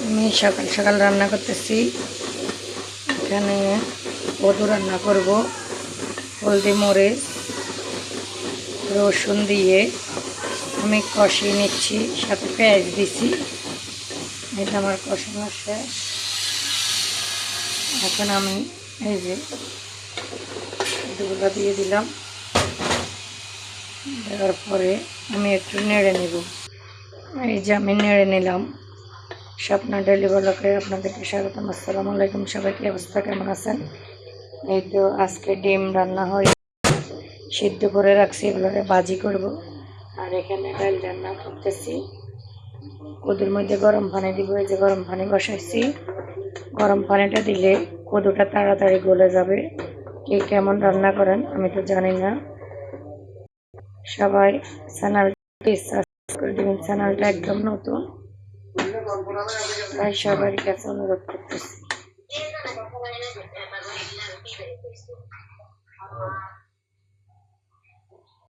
আমি সকাল সকাল রান্না করতেছি। এখানে কদু রান্না করব, হলদি মরিচ রসুন দিয়ে আমি কষিয়ে নিচ্ছি, সাথে পেঁয়াজ দিছি। এটা আমার কষানো শেষ। এখন আমি এই যে কদুগুলো দিয়ে দিলাম। দেওয়ার পরে আমি একটু নেড়ে নেব। এই যে আমি নেড়ে নিলাম। স্বপ্না ডেইলি ব্লগে আপনাদেরকে স্বাগতম। আসসালামু আলাইকুম। সবাইকে অবস্থা কেমন আছেন? এই তো আজকে ডিম রান্না হয়, সিদ্ধ করে রাখছি, এগুলোকে ভাজি করব। আর এখানে ডাল রান্না করতেছি। কদুর মধ্যে গরম পানি দিব। এই যে গরম পানি বসাইছি। গরম পানিটা দিলে কদুটা তাড়াতাড়ি গলে যাবে। কে কেমন রান্না করেন আমি তো জানি না। সবাই চ্যানেলটি সাবস্ক্রাইব করে দিবেন। চ্যানেলটা একদম নতুন, তাই সবার কাছে অনুরোধ করতেছি।